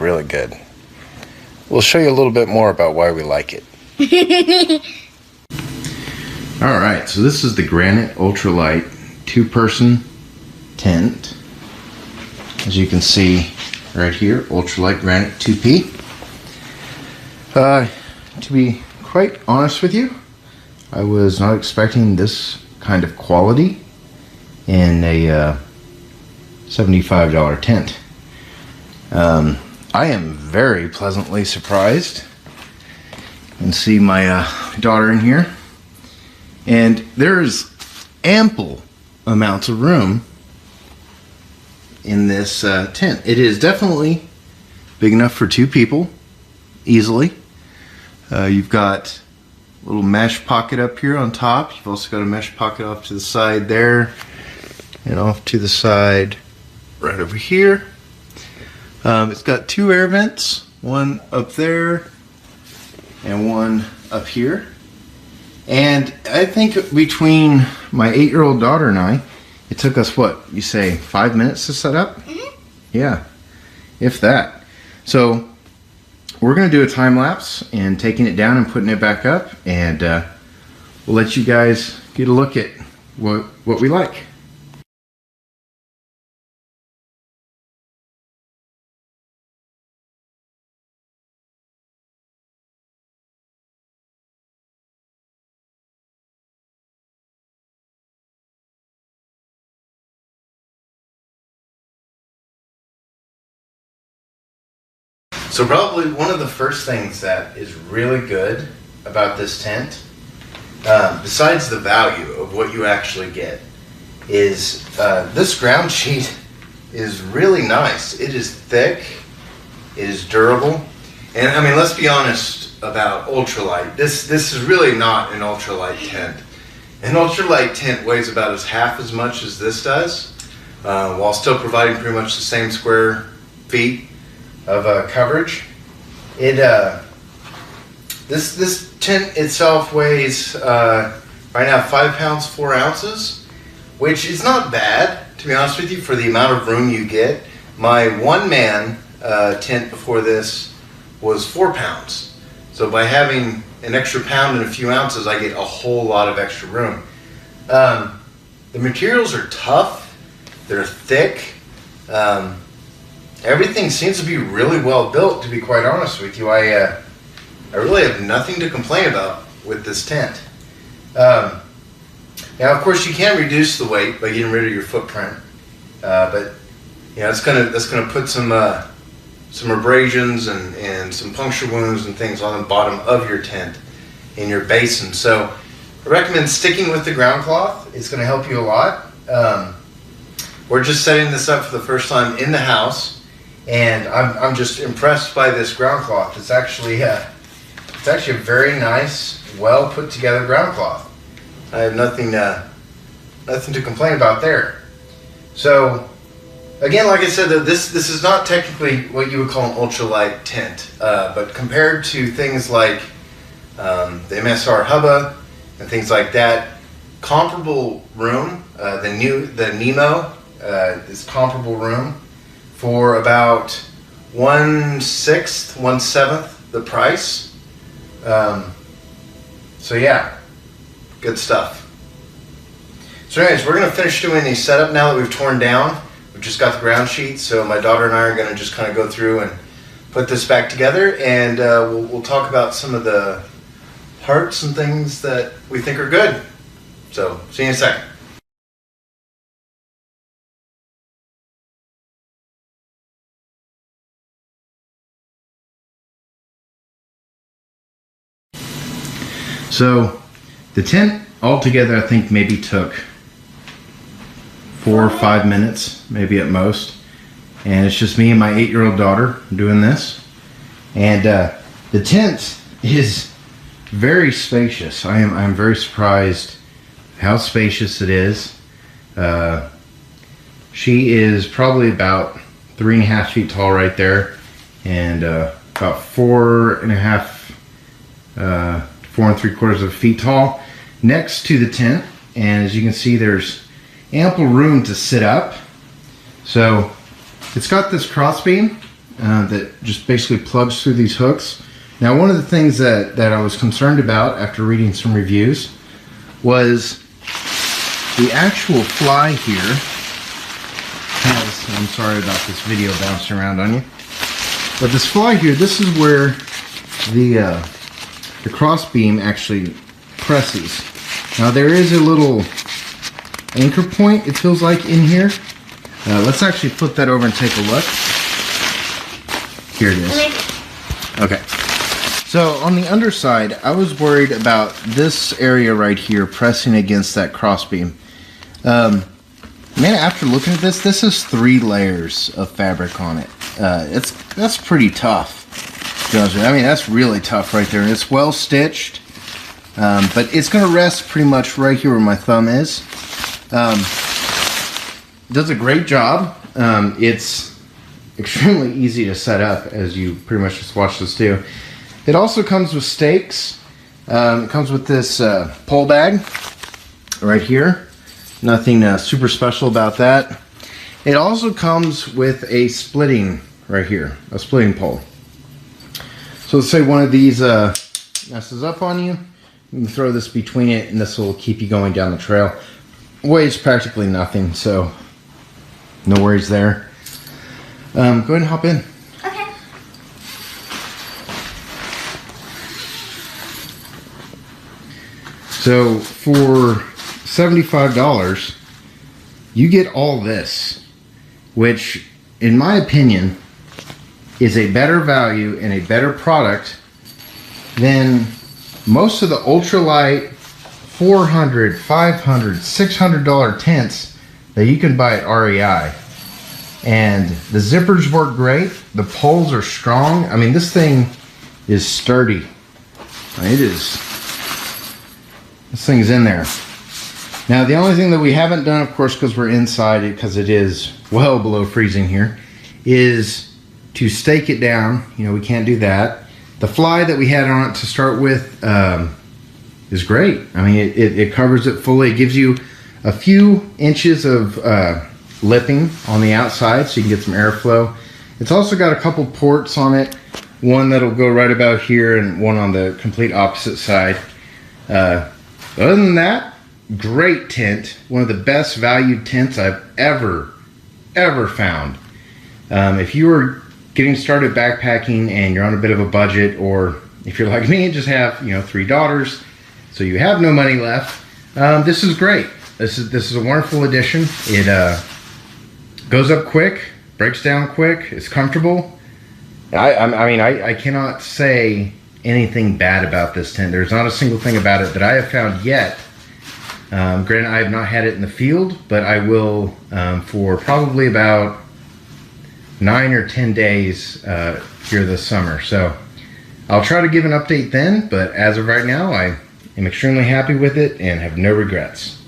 really good. We'll show you a little bit more about why we like it. Alright, so this is the Granite Ultralight 2-person tent. As you can see right here, Ultralight Granite 2P. To be quite honest with you, I was not expecting this kind of quality in a $75 tent. I am very pleasantly surprised. You can see my daughter in here. And there is ample amounts of room in this tent. It is definitely big enough for 2 people, easily. You've got a little mesh pocket up here on top. You've also got a mesh pocket off to the side there, and off to the side right over here. It's got 2 air vents, one up there and one up here. And I think between my 8-year-old daughter and I, it took us, what, you say 5 minutes to set up? Mm-hmm. Yeah, if that. So we're going to do a time lapse and taking it down and putting it back up, and we'll let you guys get a look at what we like. So probably one of the first things that is really good about this tent, besides the value of what you actually get, is this ground sheet is really nice. It is thick, it is durable, and I mean, let's be honest about ultralight. This is really not an ultralight tent. An ultralight tent weighs about half as much as this does, while still providing pretty much the same square feet of coverage. This tent itself weighs right now 5 pounds 4 ounces, which is not bad, to be honest with you, for the amount of room you get. My one-man tent before this was 4 pounds, so by having an extra pound and a few ounces, I get a whole lot of extra room. The materials are tough, they're thick. Everything seems to be really well built, to be quite honest with you. I really have nothing to complain about with this tent. Now, of course, you can reduce the weight by getting rid of your footprint, but you know, that's gonna put some abrasions and some puncture wounds and things on the bottom of your tent in your basin. So I recommend sticking with the ground cloth. It's going to help you a lot. We're just setting this up for the first time in the house, and I'm just impressed by this ground cloth. It's actually a very nice, well put together ground cloth. I have nothing to complain about there. So again, like I said, this is not technically what you would call an ultralight tent, but compared to things like the MSR Hubba and things like that, comparable room. The Nemo is comparable room for about 1/6, 1/7 the price. So yeah, good stuff. So anyways, we're going to finish doing the setup now that we've torn down. We've just got the ground sheet, so my daughter and I are going to just kind of go through and put this back together, and we'll talk about some of the parts and things that we think are good. So see you in a second. So the tent altogether, I think maybe took 4 or 5 minutes, maybe at most. And it's just me and my 8-year-old daughter doing this. And the tent is very spacious. I'm very surprised how spacious it is. She is probably about 3.5 feet tall right there, and about 4 3/4 feet tall next to the tent. And as you can see, there's ample room to sit up. So it's got this cross beam that just basically plugs through these hooks. Now, one of the things that I was concerned about after reading some reviews was the actual fly here has, I'm sorry about this video bouncing around on you, but this fly here, this is where the cross beam actually presses. Now there is a little anchor point, it feels like, in here. Let's actually flip that over and take a look. Here it is. Okay. So on the underside, I was worried about this area right here pressing against that cross beam. Man, after looking at this is 3 layers of fabric on it. That's pretty tough. I mean, that's really tough right there. And it's well stitched, but it's going to rest pretty much right here where my thumb is. Does a great job. It's extremely easy to set up, as you pretty much just watched us do. It also comes with stakes. It comes with this pole bag right here. Nothing super special about that. It also comes with a splitting right here, a splitting pole. So let's say one of these messes up on you. You can throw this between it and this will keep you going down the trail. Weighs practically nothing, so no worries there. Go ahead and hop in. Okay. So for $75, you get all this, which in my opinion is a better value and a better product than most of the ultralight $400, $500, $600 tents that you can buy at REI. And the zippers work great. The poles are strong. I mean, this thing is sturdy. It is. This thing's in there. Now, the only thing that we haven't done, of course, because we're inside, because it is well below freezing here, is to stake it down. You know, we can't do that. The fly that we had on it to start with is great. I mean, it covers it fully. It gives you a few inches of lipping on the outside so you can get some airflow. It's also got a couple ports on it. One that'll go right about here and one on the complete opposite side. Other than that, great tent. One of the best valued tents I've ever found. If you are getting started backpacking and you're on a bit of a budget, or if you're like me and just have, you know, 3 daughters, so you have no money left, this is great. This is a wonderful addition. It goes up quick, breaks down quick, it's comfortable. I mean, I cannot say anything bad about this tent. There's not a single thing about it that I have found yet. Granted, I have not had it in the field, but I will for probably about 9 or 10 days here this summer. So I'll try to give an update then, but as of right now, I am extremely happy with it and have no regrets.